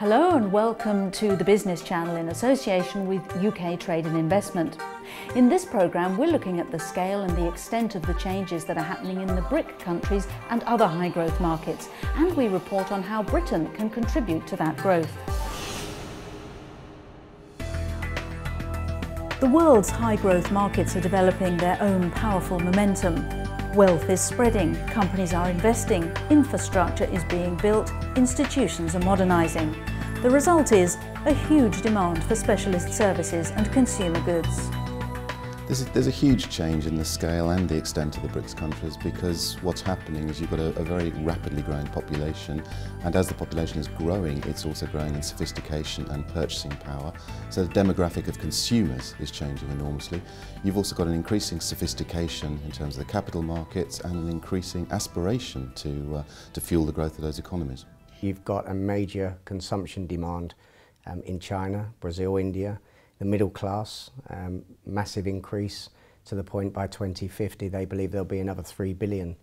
Hello and welcome to the Business Channel in association with UK Trade and Investment. In this programme we're looking at the scale and the extent of the changes that are happening in the BRIC countries and other high growth markets, and we report on how Britain can contribute to that growth. The world's high growth markets are developing their own powerful momentum. Wealth is spreading, companies are investing, infrastructure is being built, institutions are modernising. The result is a huge demand for specialist services and consumer goods. There's a huge change in the scale and the extent of the BRICS countries, because what's happening is you've got a very rapidly growing population, and as the population is growing, it's also growing in sophistication and purchasing power. So the demographic of consumers is changing enormously. You've also got an increasing sophistication in terms of the capital markets and an increasing aspiration to fuel the growth of those economies. You've got a major consumption demand in China, Brazil, India. The middle class, massive increase to the point by 2050 they believe there'll be another 3 billion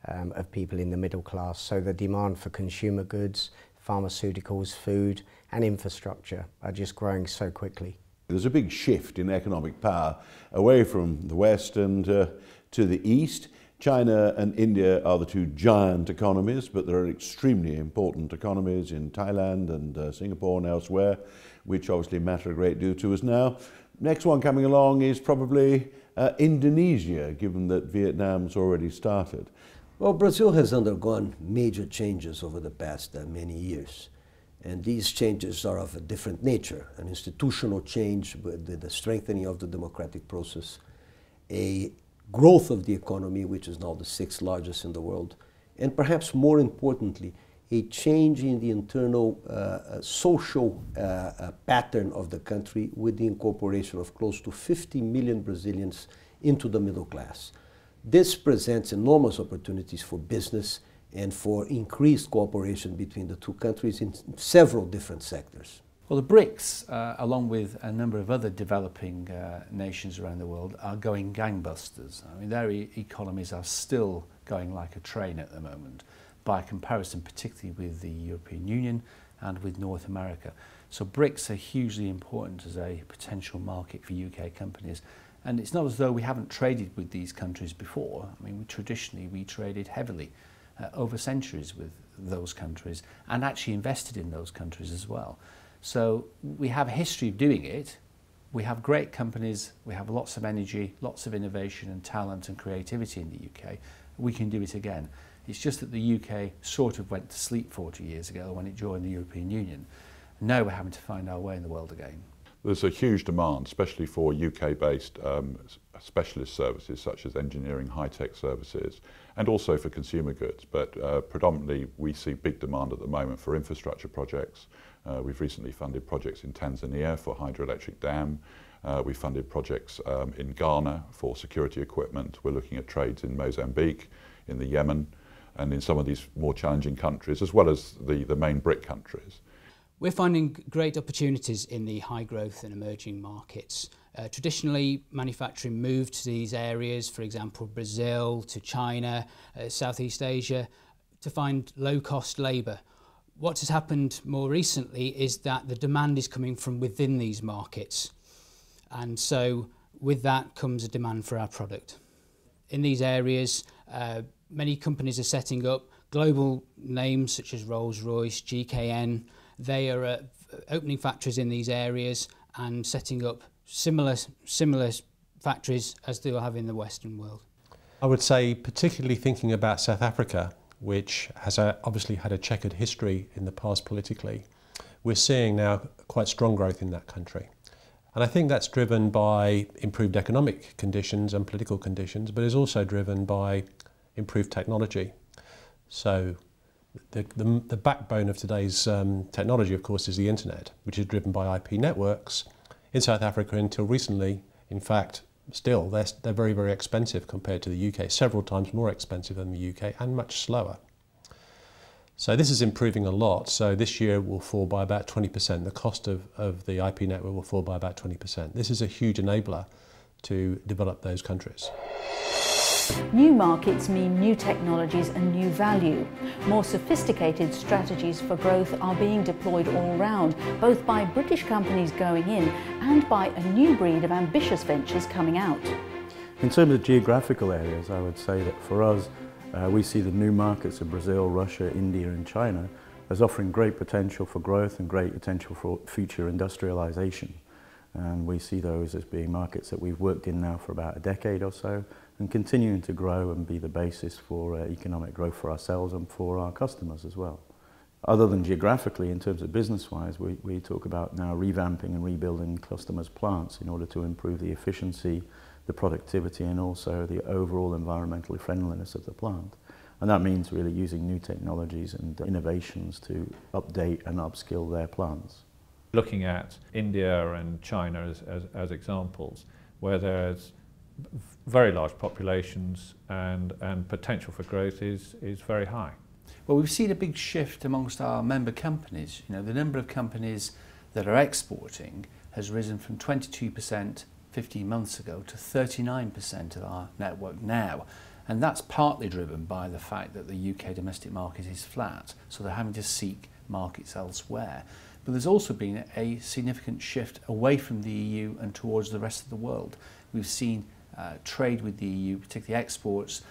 of people in the middle class. So the demand for consumer goods, pharmaceuticals, food and infrastructure are just growing so quickly. There's a big shift in economic power away from the West and to the East. China and India are the two giant economies, but there are extremely important economies in Thailand and Singapore and elsewhere, which obviously matter a great deal to us now. Next one coming along is probably Indonesia, given that Vietnam's already started. Well, Brazil has undergone major changes over the past many years. And these changes are of a different nature: an institutional change with the strengthening of the democratic process, a growth of the economy, which is now the 6th largest in the world, and perhaps more importantly, a change in the internal social pattern of the country, with the incorporation of close to 50 million Brazilians into the middle class. This presents enormous opportunities for business and for increased cooperation between the two countries in several different sectors. Well, the BRICS, along with a number of other developing nations around the world, are going gangbusters. I mean, their economies are still going like a train at the moment, by comparison particularly with the European Union and with North America. So BRICS are hugely important as a potential market for UK companies. And it's not as though we haven't traded with these countries before. I mean, traditionally we traded heavily over centuries with those countries and actually invested in those countries as well. So we have a history of doing it. We have great companies, we have lots of energy, lots of innovation and talent and creativity in the UK. We can do it again. It's just that the UK sort of went to sleep 40 years ago when it joined the European Union. Now we're having to find our way in the world again. There's a huge demand, especially for UK-based specialist services such as engineering, high-tech services, and also for consumer goods. But predominantly we see big demand at the moment for infrastructure projects. We've recently funded projects in Tanzania for hydroelectric dam. We funded projects in Ghana for security equipment. We're looking at trades in Mozambique, in the Yemen, and in some of these more challenging countries, as well as the main BRIC countries. We're finding great opportunities in the high growth and emerging markets. Traditionally, manufacturing moved to these areas, for example, Brazil, to China, Southeast Asia, to find low-cost labour. What has happened more recently is that the demand is coming from within these markets. And so with that comes a demand for our product. In these areas, many companies are setting up global names such as Rolls-Royce, GKN. They are opening factories in these areas and setting up similar factories as they will have in the Western world. I would say, particularly thinking about South Africa, which has obviously had a checkered history in the past politically, we're seeing now quite strong growth in that country. And I think that's driven by improved economic conditions and political conditions, but is also driven by improved technology. So the backbone of today's technology, of course, is the internet, which is driven by IP networks. In South Africa, until recently, in fact, still, they're very, very expensive compared to the UK, several times more expensive than the UK and much slower. So this is improving a lot. So this year will fall by about 20%. The cost of the IP network will fall by about 20%. This is a huge enabler to develop those countries. New markets mean new technologies and new value. More sophisticated strategies for growth are being deployed all round, both by British companies going in and by a new breed of ambitious ventures coming out. In terms of geographical areas, I would say that for us, we see the new markets of Brazil, Russia, India and China as offering great potential for growth and great potential for future industrialization. And we see those as being markets that we've worked in now for about a decade or so and continuing to grow and be the basis for economic growth for ourselves and for our customers as well. Other than geographically, in terms of business-wise, we talk about now revamping and rebuilding customers' plants in order to improve the efficiency, the productivity and also the overall environmental friendliness of the plant. And that means really using new technologies and innovations to update and upskill their plants. Looking at India and China as examples, where there's very large populations and potential for growth is very high. Well, we've seen a big shift amongst our member companies. You know, the number of companies that are exporting has risen from 22% 15 months ago to 39% of our network now. And that's partly driven by the fact that the UK domestic market is flat, so they're having to seek markets elsewhere. But there's also been a significant shift away from the EU and towards the rest of the world. We've seen trade with the EU, particularly exports,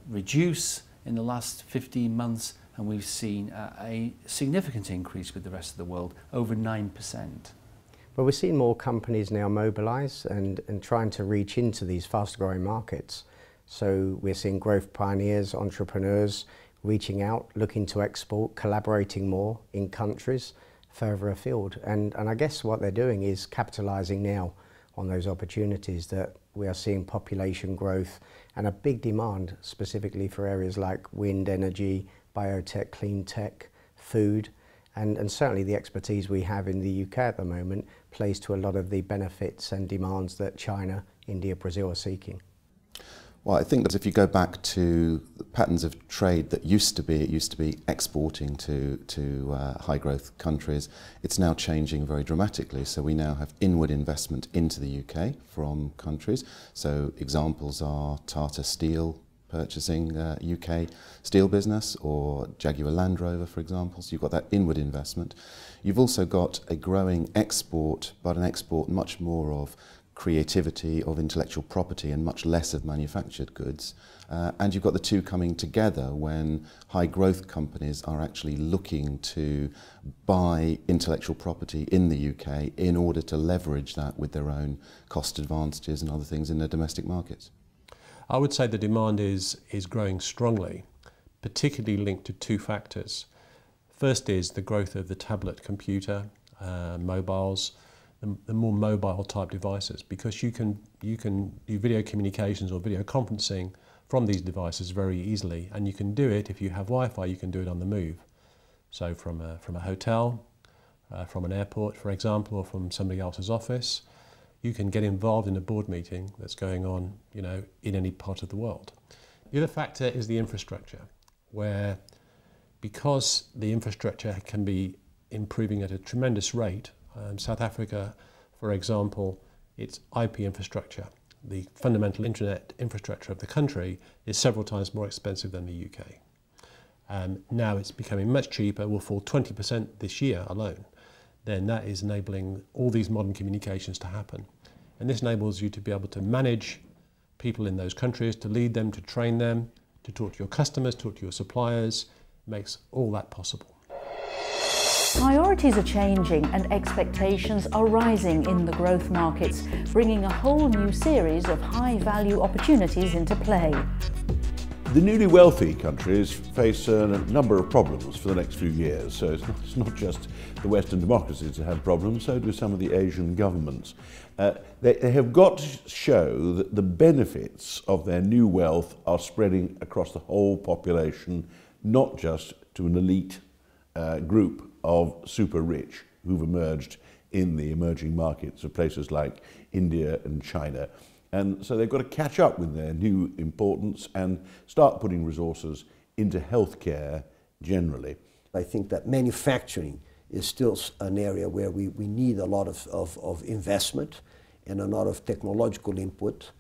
reduce in the last 15 months, and we've seen a significant increase with the rest of the world, over 9%. Well, we're seeing more companies now mobilise and trying to reach into these fast-growing markets. So we're seeing growth pioneers, entrepreneurs reaching out, looking to export, collaborating more in countries further afield. And I guess what they're doing is capitalising now on those opportunities that we are seeing population growth and a big demand specifically for areas like wind energy, biotech, clean tech, food, and certainly the expertise we have in the UK at the moment plays to a lot of the benefits and demands that China, India, Brazil are seeking. Well, I think that if you go back to the patterns of trade that used to be exporting to high growth countries, it's now changing very dramatically. So we now have inward investment into the UK from countries. So examples are Tata Steel purchasing UK steel business, or Jaguar Land Rover, for example. So you've got that inward investment. You've also got a growing export, but an export much more of creativity, of intellectual property, and much less of manufactured goods. And you've got the two coming together when high growth companies are actually looking to buy intellectual property in the UK in order to leverage that with their own cost advantages and other things in their domestic markets. I would say the demand is growing strongly, particularly linked to two factors. First is the growth of the tablet computer, mobiles, the more mobile type devices, because you can do video communications or video conferencing from these devices very easily, and you can do it if you have Wi-Fi. You can do it on the move. So from a hotel, from an airport, for example, or from somebody else's office, you can get involved in a board meeting that's going on, you know, in any part of the world. The other factor is the infrastructure, where because the infrastructure can be improving at a tremendous rate. South Africa, for example, its IP infrastructure, the fundamental internet infrastructure of the country, is several times more expensive than the UK. Now it's becoming much cheaper, will fall 20% this year alone. Then that is enabling all these modern communications to happen. And this enables you to be able to manage people in those countries, to lead them, to train them, to talk to your customers, talk to your suppliers. It makes all that possible. Priorities are changing and expectations are rising in the growth markets, bringing a whole new series of high-value opportunities into play. The newly wealthy countries face a number of problems for the next few years. So it's not just the Western democracies that have problems, so do some of the Asian governments. They have got to show that the benefits of their new wealth are spreading across the whole population, not just to an elite group of super rich who've emerged in the emerging markets of places like India and China. And so they've got to catch up with their new importance and start putting resources into healthcare generally. I think that manufacturing is still an area where we need a lot of investment and a lot of technological input.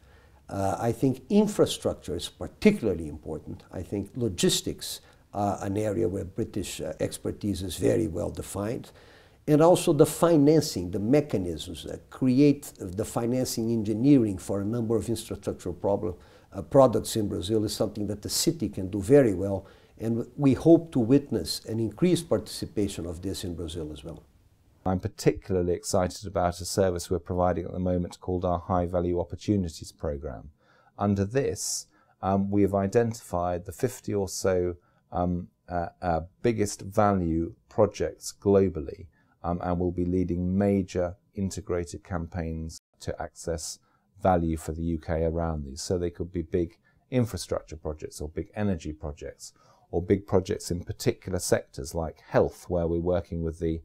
I think infrastructure is particularly important. I think logistics are an area where British expertise is very well defined. And also the financing, the mechanisms that create the financing engineering for a number of infrastructural products in Brazil is something that the city can do very well. And we hope to witness an increased participation of this in Brazil as well. I'm particularly excited about a service we're providing at the moment called our High Value Opportunities Programme. Under this, we have identified the 50 or so biggest value projects globally, and will be leading major integrated campaigns to access value for the UK around these. So they could be big infrastructure projects or big energy projects or big projects in particular sectors like health, where we're working with the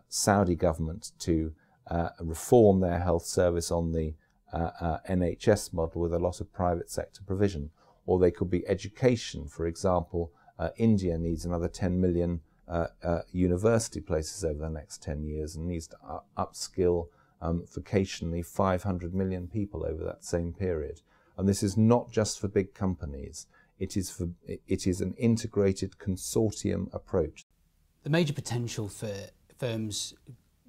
Saudi government to reform their health service on the NHS model with a lot of private sector provision. Or they could be education. For example, India needs another 10 million university places over the next 10 years and needs to upskill vocationally 500 million people over that same period. And this is not just for big companies. It is an integrated consortium approach. The major potential for firms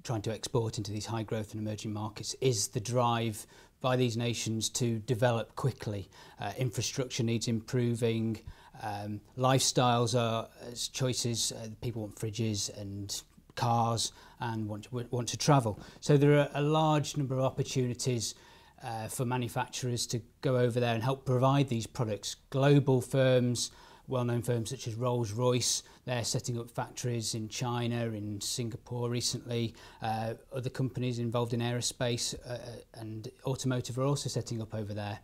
trying to export into these high growth and emerging markets is the drive by these nations to develop quickly. Infrastructure needs improving, lifestyles are choices, people want fridges and cars and want to travel. So there are a large number of opportunities for manufacturers to go over there and help provide these products. Global firms, well-known firms such as Rolls-Royce, they're setting up factories in China, in Singapore recently. Other companies involved in aerospace and automotive are also setting up over there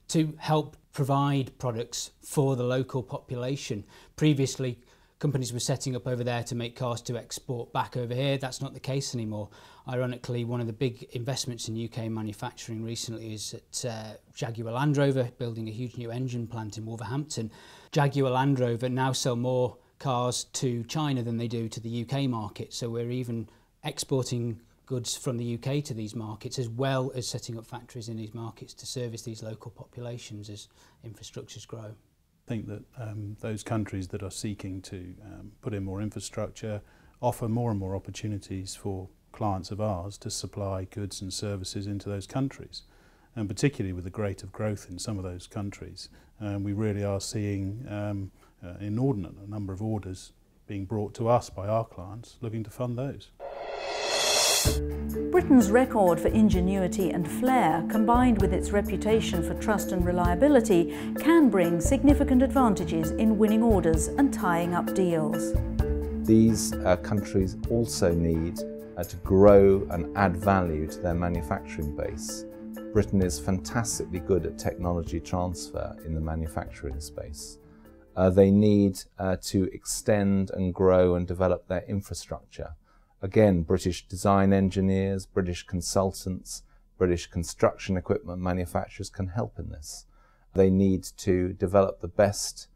to help provide products for the local population. Previously, companies were setting up over there to make cars to export back over here. That's not the case anymore. Ironically, one of the big investments in UK manufacturing recently is at Jaguar Land Rover, building a huge new engine plant in Wolverhampton. Jaguar Land Rover now sell more cars to China than they do to the UK market. So we're even exporting goods from the UK to these markets, as well as setting up factories in these markets to service these local populations as infrastructures grow. I think that those countries that are seeking to put in more infrastructure offer more and more opportunities for clients of ours to supply goods and services into those countries. And particularly with the rate of growth in some of those countries, we really are seeing inordinate number of orders being brought to us by our clients looking to fund those. Britain's record for ingenuity and flair, combined with its reputation for trust and reliability, can bring significant advantages in winning orders and tying up deals. These countries also need to grow and add value to their manufacturing base. Britain is fantastically good at technology transfer in the manufacturing space. They need to extend and grow and develop their infrastructure. Again, British design engineers, British consultants, British construction equipment manufacturers can help in this. They need to develop the best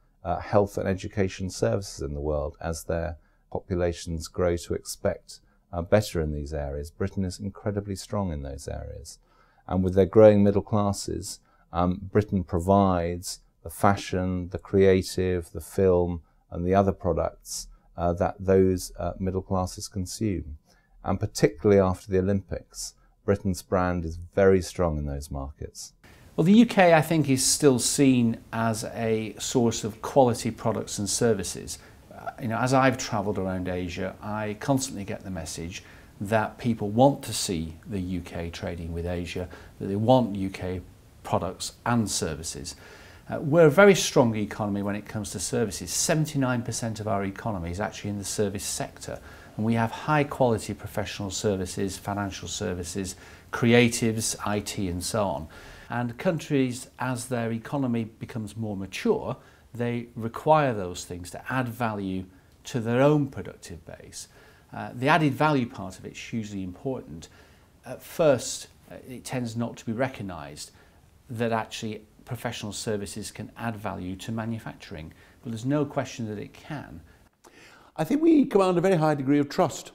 health and education services in the world as their populations grow to expect better in these areas. Britain is incredibly strong in those areas. And with their growing middle classes, Britain provides the fashion, the creative, the film and the other products that those middle classes consume. And particularly after the Olympics, Britain's brand is very strong in those markets. Well, the UK, I think, is still seen as a source of quality products and services. As I've travelled around Asia, I constantly get the message that people want to see the UK trading with Asia, that they want UK products and services. We're a very strong economy when it comes to services. 79% of our economy is actually in the service sector, and we have high quality professional services, financial services, creatives, IT and so on. And countries, as their economy becomes more mature, they require those things to add value to their own productive base. The added value part of it is hugely important. At first, it tends not to be recognised that actually professional services can add value to manufacturing, but there's no question that it can. I think we command a very high degree of trust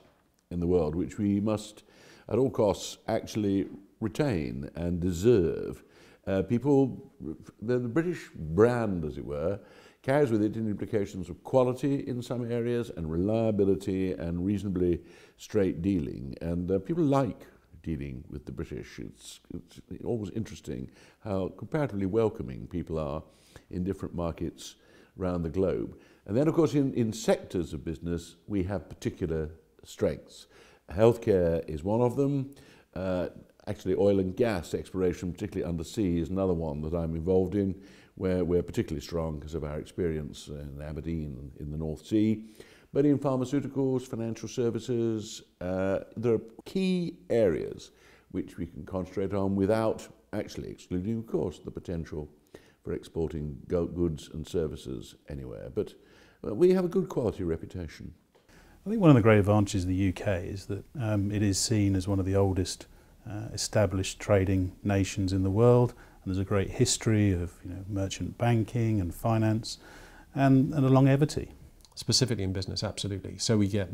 in the world, which we must at all costs actually retain and deserve. The British brand, as it were, carries with it implications of quality in some areas and reliability and reasonably straight dealing. And people like dealing with the British. It's always interesting how comparatively welcoming people are in different markets around the globe. And then, of course, in sectors of business, we have particular strengths. Healthcare is one of them. Actually, oil and gas exploration, particularly undersea, is another one that I'm involved in, where we're particularly strong because of our experience in Aberdeen in the North Sea. But in pharmaceuticals, financial services, there are key areas which we can concentrate on without actually excluding, of course, the potential for exporting goods and services anywhere. But we have a good quality reputation. I think one of the great advantages of the UK is that it is seen as one of the oldest established trading nations in the world, and there's a great history of merchant banking and finance and a longevity. Specifically in business, absolutely. So we get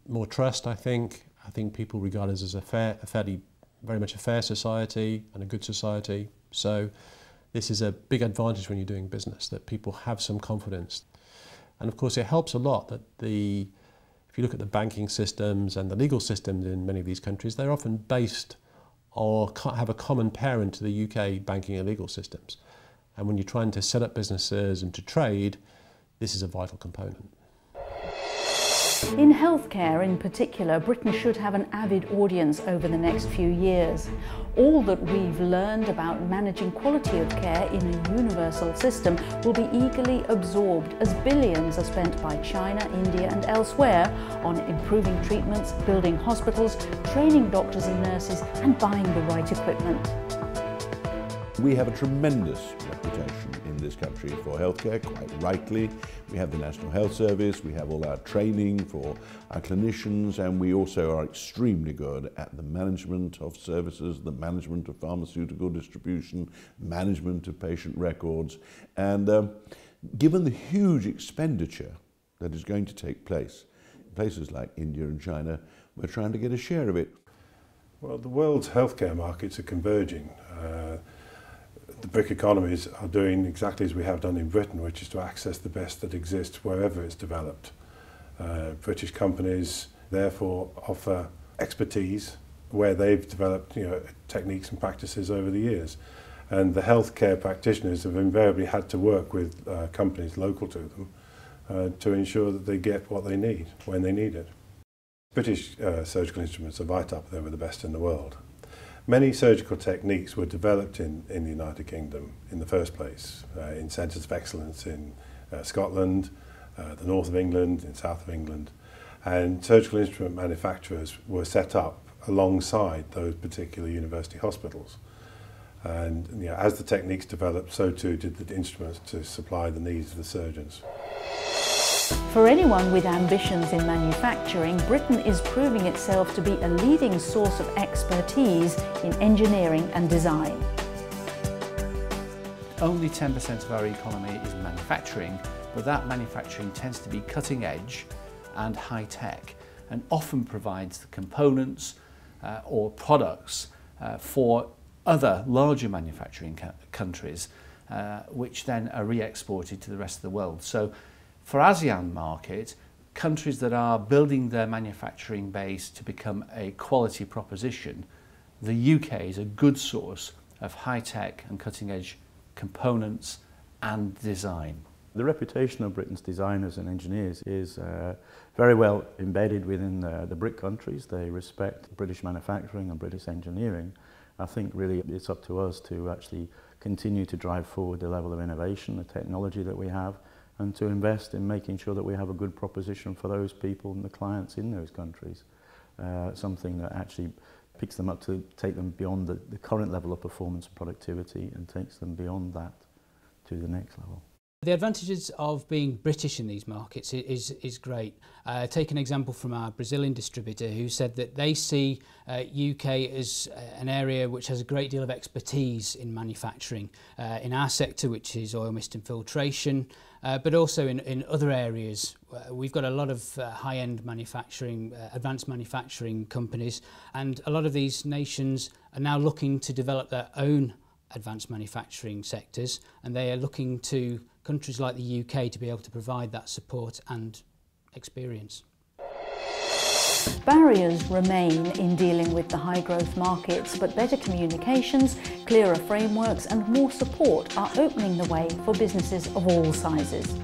more trust, I think. I think people regard us as very much a fair society and a good society. So this is a big advantage when you're doing business, that people have some confidence. And of course it helps a lot that if you look at the banking systems and the legal systems in many of these countries, they're often based or have a common parent to the UK banking and legal systems. And when you're trying to set up businesses and to trade, this is a vital component. In healthcare in particular, Britain should have an avid audience over the next few years. All that we've learned about managing quality of care in a universal system will be eagerly absorbed as billions are spent by China, India and elsewhere on improving treatments, building hospitals, training doctors and nurses and buying the right equipment. We have a tremendous reputation in this country for healthcare, quite rightly. We have the National Health Service, we have all our training for our clinicians, and we also are extremely good at the management of services, the management of pharmaceutical distribution, management of patient records. And given the huge expenditure that is going to take place in places like India and China, we're trying to get a share of it. Well, the world's healthcare markets are converging. The BRIC economies are doing exactly as we have done in Britain, which is to access the best that exists wherever it's developed. British companies therefore offer expertise where they've developed techniques and practices over the years. And the healthcare practitioners have invariably had to work with companies local to them to ensure that they get what they need when they need it. British surgical instruments are right up there with the best in the world. Many surgical techniques were developed in the United Kingdom in the first place, in centres of excellence in Scotland, the north of England, in south of England, and surgical instrument manufacturers were set up alongside those particular university hospitals. And as the techniques developed, so too did the instruments to supply the needs of the surgeons. For anyone with ambitions in manufacturing, Britain is proving itself to be a leading source of expertise in engineering and design. Only 10% of our economy is manufacturing, but that manufacturing tends to be cutting edge and high tech, and often provides the components or products for other larger manufacturing countries, which then are re-exported to the rest of the world. So for ASEAN market, countries that are building their manufacturing base to become a quality proposition, the UK is a good source of high-tech and cutting-edge components and design. The reputation of Britain's designers and engineers is very well embedded within the BRIC countries. They respect British manufacturing and British engineering. I think really it's up to us to actually continue to drive forward the level of innovation, the technology that we have, and to invest in making sure that we have a good proposition for those people and the clients in those countries. Something that actually picks them up to take them beyond the current level of performance and productivity and takes them beyond that to the next level. The advantages of being British in these markets is great. Take an example from our Brazilian distributor who said that they see UK as an area which has a great deal of expertise in manufacturing. In our sector, which is oil mist and filtration, but also in other areas. We've got a lot of high-end manufacturing, advanced manufacturing companies, and a lot of these nations are now looking to develop their own advanced manufacturing sectors, and they are looking to countries like the UK to be able to provide that support and experience. Barriers remain in dealing with the high growth markets, but better communications, clearer frameworks and more support are opening the way for businesses of all sizes.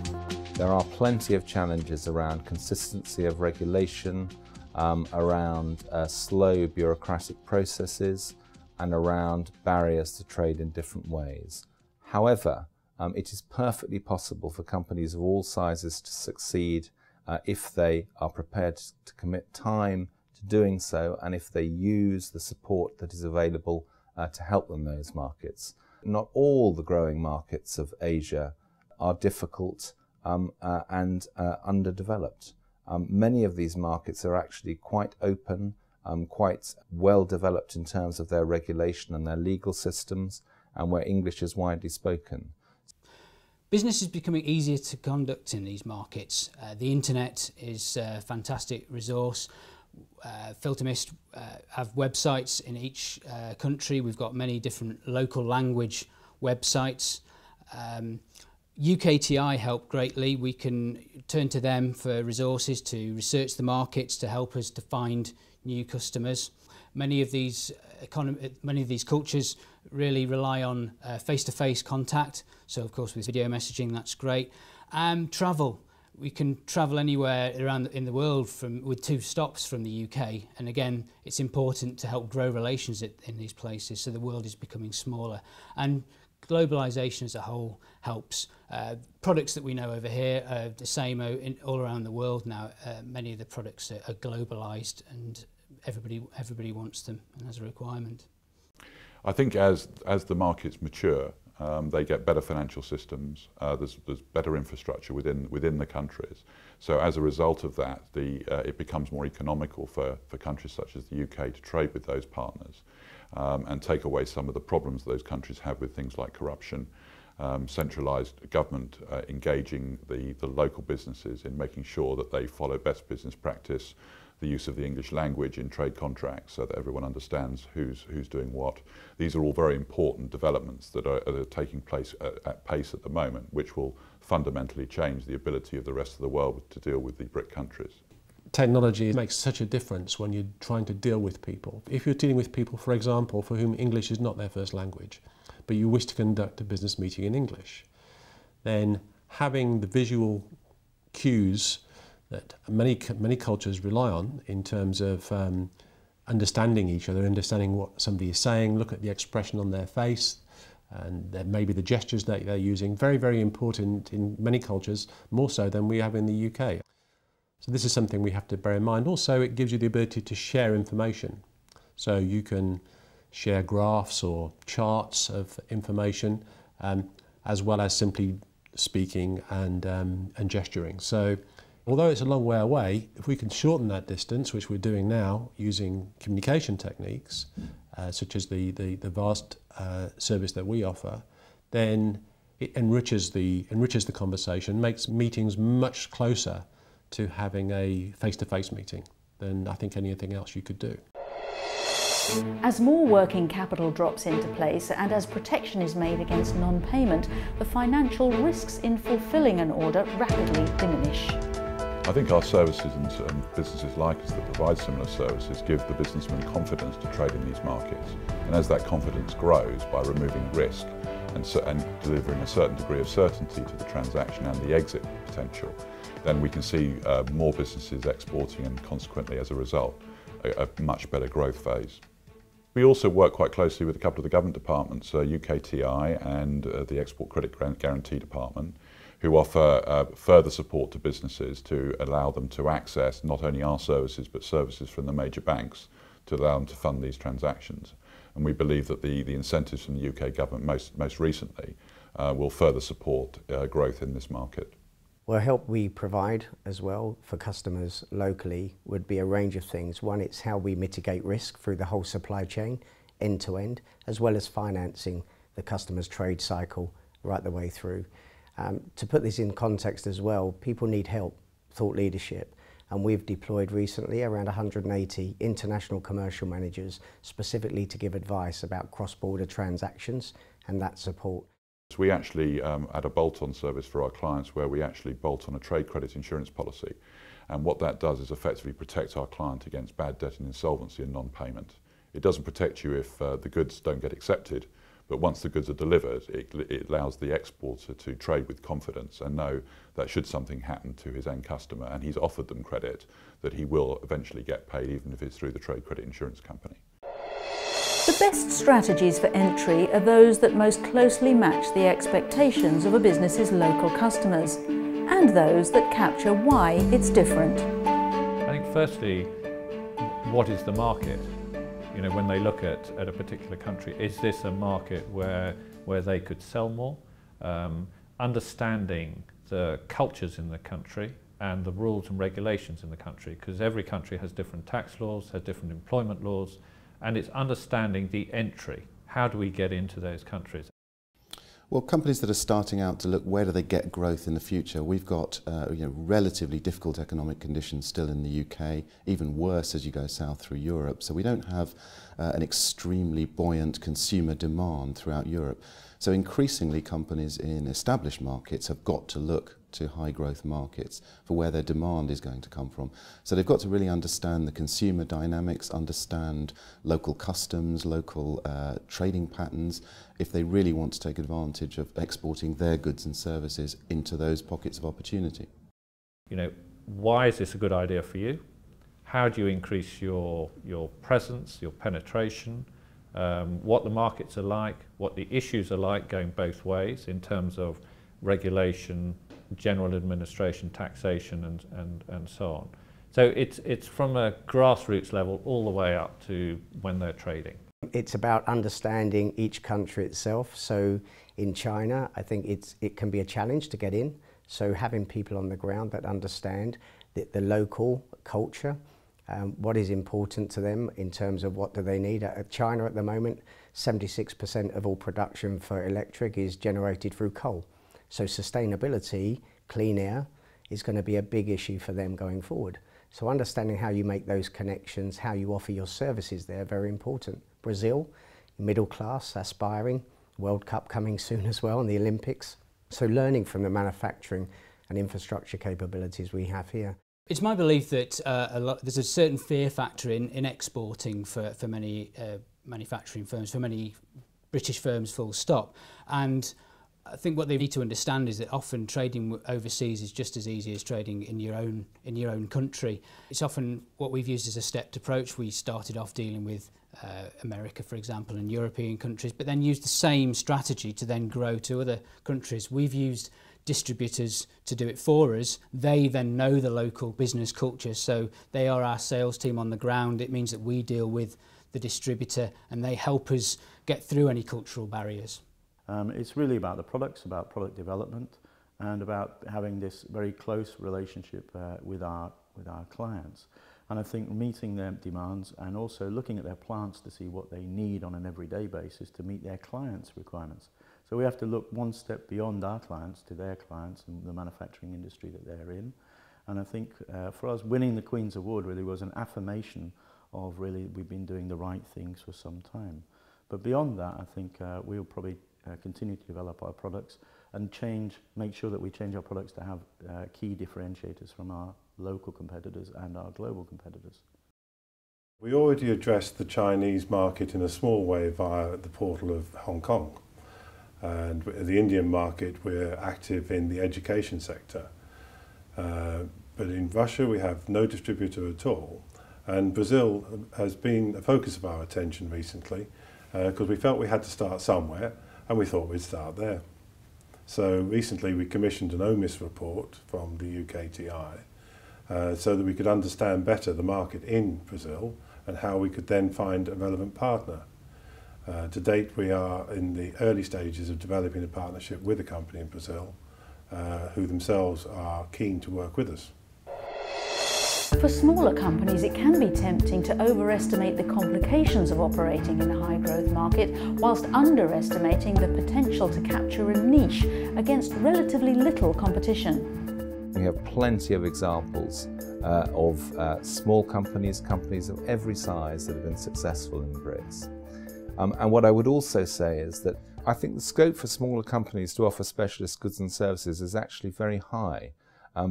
There are plenty of challenges around consistency of regulation, around slow bureaucratic processes, and around barriers to trade in different ways. However, it is perfectly possible for companies of all sizes to succeed if they are prepared to commit time to doing so, and if they use the support that is available to help them in those markets. Not all the growing markets of Asia are difficult and underdeveloped. Many of these markets are actually quite open, quite well developed in terms of their regulation and their legal systems, and where English is widely spoken. Business is becoming easier to conduct in these markets. The internet is a fantastic resource. Filtermist have websites in each country. We've got many different local language websites. UKTI help greatly. We can turn to them for resources to research the markets, to help us to find new customers. Many of these cultures really rely on face-to-face contact. So of course with video messaging, that's great. Travel. We can travel anywhere around in the world with 2 stops from the UK. And again, it's important to help grow relations in these places, so the world is becoming smaller. And globalisation as a whole helps. Products that we know over here are the same all around the world now. Many of the products are globalised, and everybody wants them and has a requirement. I think as the markets mature, they get better financial systems, there's better infrastructure within the countries. So as a result of that, it becomes more economical for countries such as the UK to trade with those partners and take away some of the problems those countries have with things like corruption, centralised government engaging the local businesses in making sure that they follow best business practice, the use of the English language in trade contracts so that everyone understands who's doing what. These are all very important developments that are taking place at pace at the moment, which will fundamentally change the ability of the rest of the world to deal with the BRIC countries. Technology makes such a difference when you're trying to deal with people. If you're dealing with people, for example, for whom English is not their first language, but you wish to conduct a business meeting in English, then having the visual cues that many cultures rely on in terms of understanding each other, understanding what somebody is saying, look at the expression on their face, and maybe the gestures that they're using. Very, very important in many cultures, more so than we have in the UK. So this is something we have to bear in mind. Also, it gives you the ability to share information. So you can share graphs or charts of information, as well as simply speaking and gesturing. So although it's a long way away, if we can shorten that distance, which we're doing now using communication techniques, such as the vast service that we offer, then it enriches the conversation, makes meetings much closer to having a face-to-face meeting than I think anything else you could do. As more working capital drops into place and as protection is made against non-payment, the financial risks in fulfilling an order rapidly diminish. I think our services and businesses like us that provide similar services give the businessman confidence to trade in these markets. And as that confidence grows by removing risk and delivering a certain degree of certainty to the transaction and the exit potential, then we can see more businesses exporting and consequently as a result a much better growth phase. We also work quite closely with a couple of the government departments, UKTI and the Export Credit Guarantee Department, who offer further support to businesses to allow them to access not only our services but services from the major banks to allow them to fund these transactions. And we believe that the incentives from the UK government most recently will further support growth in this market. Well, help we provide as well for customers locally would be a range of things. One, it's how we mitigate risk through the whole supply chain, end to end, as well as financing the customer's trade cycle right the way through. To put this in context as well, people need help, thought leadership, and we've deployed recently around 180 international commercial managers specifically to give advice about cross-border transactions and that support. So we actually add a bolt-on service for our clients where we actually bolt on a trade credit insurance policy. And what that does is effectively protect our client against bad debt and insolvency and non-payment. It doesn't protect you if the goods don't get accepted, but once the goods are delivered, it allows the exporter to trade with confidence and know that should something happen to his end customer and he's offered them credit, that he will eventually get paid even if it's through the trade credit insurance company. The best strategies for entry are those that most closely match the expectations of a business's local customers, and those that capture why it's different. I think firstly, what is the market? You know, when they look at a particular country, is this a market where they could sell more? Understanding the cultures in the country and the rules and regulations in the country, because every country has different tax laws, has different employment laws, and it's understanding the entry. How do we get into those countries? Well, companies that are starting out to look where do they get growth in the future, we've got relatively difficult economic conditions still in the UK, even worse as you go south through Europe. So we don't have an extremely buoyant consumer demand throughout Europe. So increasingly companies in established markets have got to look to high growth markets for where their demand is going to come from. So they've got to really understand the consumer dynamics, understand local customs, local trading patterns, if they really want to take advantage of exporting their goods and services into those pockets of opportunity. You know, why is this a good idea for you? How do you increase your presence, your penetration, what the markets are like, what the issues are like going both ways in terms of regulation, general administration, taxation and so on. So it's from a grassroots level all the way up to when they're trading. It's about understanding each country itself. So in China, I think it can be a challenge to get in. So having people on the ground that understand the local culture, what is important to them in terms of what do they need. China at the moment, 76% of all production for electric is generated through coal. So sustainability, clean air, is going to be a big issue for them going forward. So understanding how you make those connections, how you offer your services there, very important. Brazil, middle class, aspiring, World Cup coming soon as well, and the Olympics. So learning from the manufacturing and infrastructure capabilities we have here. It's my belief that there's a certain fear factor in exporting for many manufacturing firms, for many British firms, full stop. And I think what they need to understand is that often trading overseas is just as easy as trading in your own country. It's often what we've used as a stepped approach. We started off dealing with America, for example, and European countries, but then used the same strategy to then grow to other countries. We've used distributors to do it for us. They then know the local business culture, so they are our sales team on the ground. It means that we deal with the distributor and they help us get through any cultural barriers. It's really about the products, about product development, and about having this very close relationship with our clients. And I think meeting their demands and also looking at their plants to see what they need on an everyday basis to meet their clients' requirements. So we have to look one step beyond our clients to their clients and the manufacturing industry that they're in. And I think for us, winning the Queen's Award really was an affirmation of really we've been doing the right things for some time. But beyond that, I think we'll probably continue to develop our products and make sure that we change our products to have key differentiators from our local competitors and our global competitors. We already addressed the Chinese market in a small way via the portal of Hong Kong. And the Indian market, we're active in the education sector. But in Russia, we have no distributor at all. And Brazil has been a focus of our attention recently because we felt we had to start somewhere and we thought we'd start there. So recently we commissioned an OMIS report from the UKTI so that we could understand better the market in Brazil and how we could then find a relevant partner. To date, we are in the early stages of developing a partnership with a company in Brazil who themselves are keen to work with us. For smaller companies, it can be tempting to overestimate the complications of operating in a high-growth market, whilst underestimating the potential to capture a niche against relatively little competition. We have plenty of examples of small companies of every size that have been successful in BRICS. And what I would also say is that I think the scope for smaller companies to offer specialist goods and services is actually very high,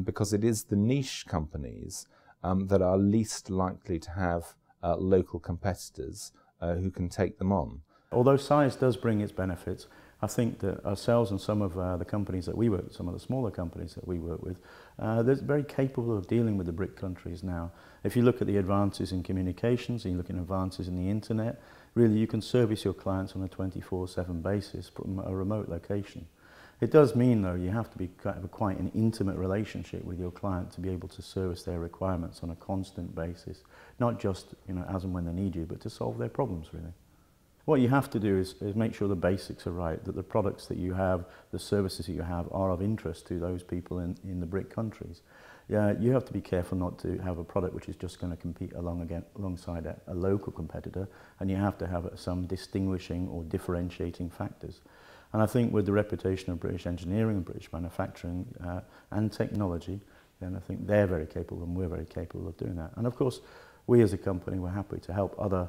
because it is the niche companies that are least likely to have local competitors who can take them on. Although size does bring its benefits, I think that ourselves and some of the companies that we work with, some of the smaller companies that we work with, they're very capable of dealing with the BRIC countries now. If you look at the advances in communications and you look at advances in the internet, really you can service your clients on a 24/7 basis from a remote location. It does mean though you have to be quite an intimate relationship with your client to be able to service their requirements on a constant basis, not just as and when they need you, but to solve their problems really. What you have to do is make sure the basics are right, that the products that you have, the services that you have are of interest to those people in the BRIC countries. You have to be careful not to have a product which is just going to compete alongside a local competitor, and you have to have some distinguishing or differentiating factors. And I think with the reputation of British engineering and British manufacturing and technology, then I think they're very capable and we're very capable of doing that. And of course, we as a company, we're happy to help other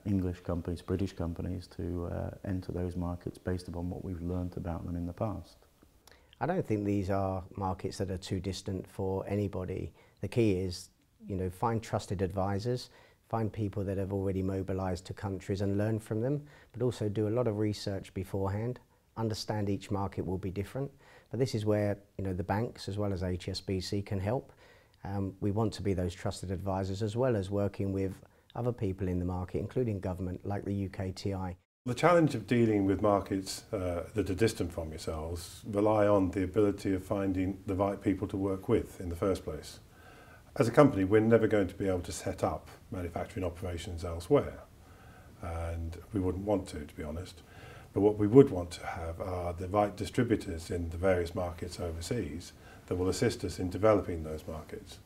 English companies, British companies to enter those markets based upon what we've learnt about them in the past. I don't think these are markets that are too distant for anybody. The key is, find trusted advisors, find people that have already mobilised to countries and learn from them, but also do a lot of research beforehand. Understand each market will be different, but this is where the banks as well as HSBC can help. We want to be those trusted advisors as well as working with other people in the market, including government like the UKTI. The challenge of dealing with markets that are distant from yourselves rely on the ability of finding the right people to work with in the first place. As a company, we're never going to be able to set up manufacturing operations elsewhere, and we wouldn't want to be honest. But what we would want to have are the right distributors in the various markets overseas that will assist us in developing those markets.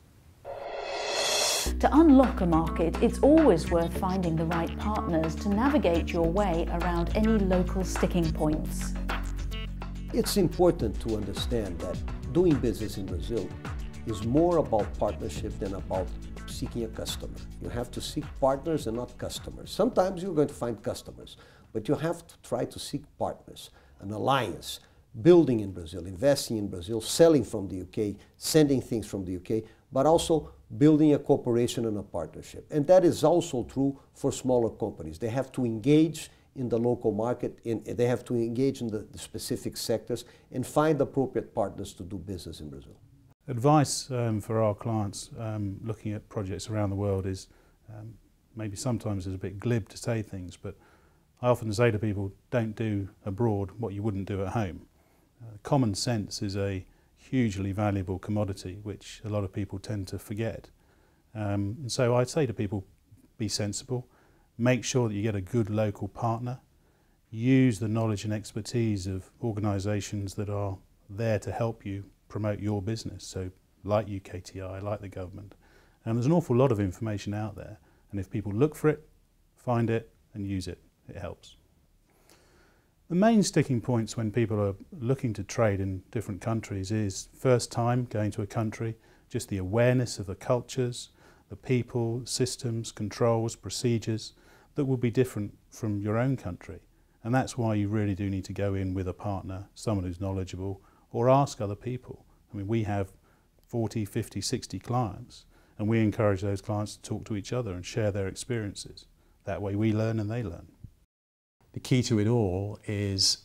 To unlock a market, it's always worth finding the right partners to navigate your way around any local sticking points. It's important to understand that doing business in Brazil is more about partnership than about seeking a customer. You have to seek partners and not customers. Sometimes you're going to find customers, but you have to try to seek partners, an alliance, building in Brazil, investing in Brazil, selling from the UK, sending things from the UK, but also building a cooperation and a partnership. And that is also true for smaller companies. They have to engage in the local market, they have to engage in the specific sectors and find appropriate partners to do business in Brazil. Advice for our clients looking at projects around the world is maybe sometimes it's a bit glib to say things, but I often say to people, don't do abroad what you wouldn't do at home. Common sense is a hugely valuable commodity which a lot of people tend to forget. And so I'd say to people, be sensible, make sure that you get a good local partner, use the knowledge and expertise of organisations that are there to help you promote your business, so like UKTI, like the government. And there's an awful lot of information out there, and if people look for it, find it and use it, it helps. The main sticking points when people are looking to trade in different countries is first time going to a country, just the awareness of the cultures, the people, systems, controls, procedures that will be different from your own country. And that's why you really do need to go in with a partner, someone who's knowledgeable, or ask other people. I mean, we have 40, 50, 60 clients, and we encourage those clients to talk to each other and share their experiences. That way we learn and they learn. The key to it all is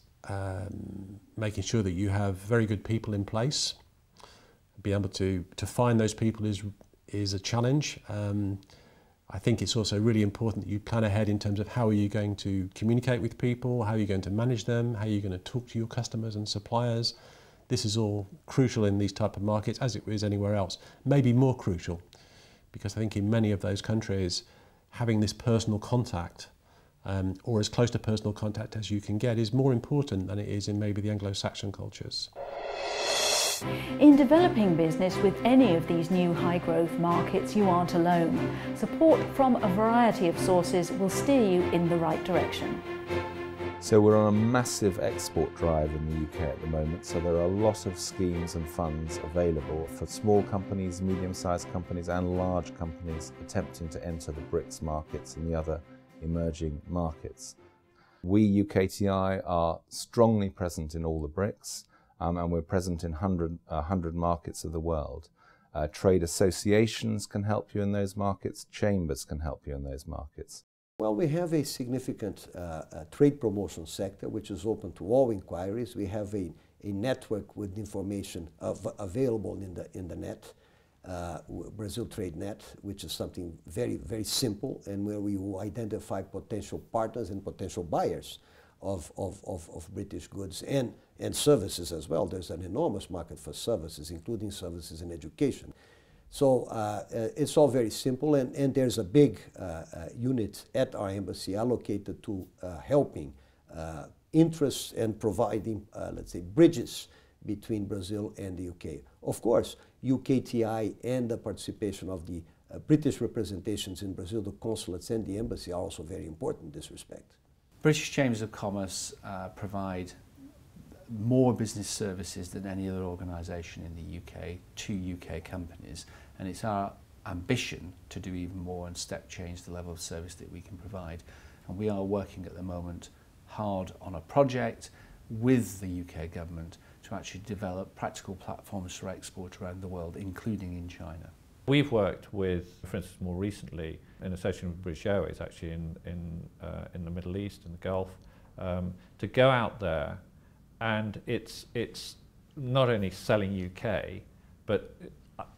making sure that you have very good people in place. Be able to find those people is a challenge. I think it's also really important that you plan ahead in terms of how are you going to communicate with people, how are you going to manage them, how are you going to talk to your customers and suppliers. This is all crucial in these type of markets, as it is anywhere else. Maybe more crucial, because I think in many of those countries, having this personal contact or as close to personal contact as you can get is more important than it is in maybe the Anglo-Saxon cultures. In developing business with any of these new high-growth markets, you aren't alone. Support from a variety of sources will steer you in the right direction. So we're on a massive export drive in the UK at the moment, so there are a lot of schemes and funds available for small companies, medium-sized companies and large companies attempting to enter the BRICS markets and the other emerging markets. We, UKTI, are strongly present in all the BRICS, and we're present in 100 markets of the world. Trade associations can help you in those markets, chambers can help you in those markets. Well, we have a significant trade promotion sector which is open to all inquiries. We have a network with information available in the net, Brazil Trade Net, which is something very, very simple, and where we will identify potential partners and potential buyers of British goods and services as well. There's an enormous market for services, including services in education. So it's all very simple, and there's a big unit at our embassy allocated to helping interests and providing, let's say, bridges between Brazil and the UK. Of course, UKTI and the participation of the British representations in Brazil, the consulates and the embassy, are also very important in this respect. British Chambers of Commerce provide more business services than any other organisation in the UK to UK companies, and it's our ambition to do even more and step change the level of service that we can provide. And we are working at the moment hard on a project with the UK government to actually develop practical platforms for export around the world, including in China. We've worked with, for instance, more recently, in association with British Airways, actually in the Middle East, in the Gulf, to go out there, and it's not only selling UK, but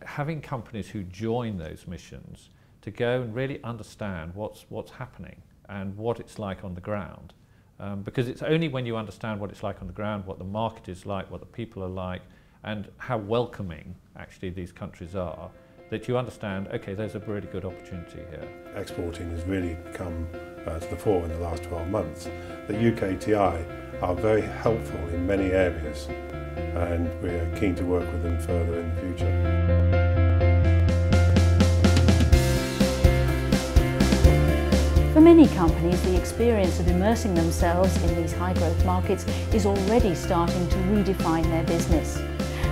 having companies who join those missions to go and really understand what's happening and what it's like on the ground. Because it's only when you understand what it's like on the ground, what the market is like, what the people are like, and how welcoming actually these countries are, that you understand, okay, there's a really good opportunity here. Exporting has really come to the fore in the last 12 months. The UKTI are very helpful in many areas, and we're keen to work with them further in the future. For many companies, the experience of immersing themselves in these high-growth markets is already starting to redefine their business.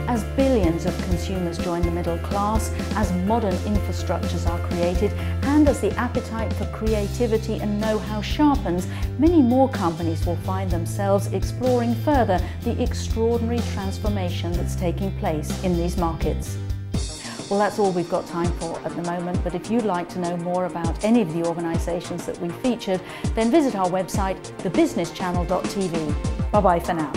As billions of consumers join the middle class, as modern infrastructures are created, and as the appetite for creativity and know-how sharpens, many more companies will find themselves exploring further the extraordinary transformation that's taking place in these markets. Well, that's all we've got time for at the moment, but if you'd like to know more about any of the organisations that we featured, then visit our website, thebusinesschannel.tv. Bye-bye for now.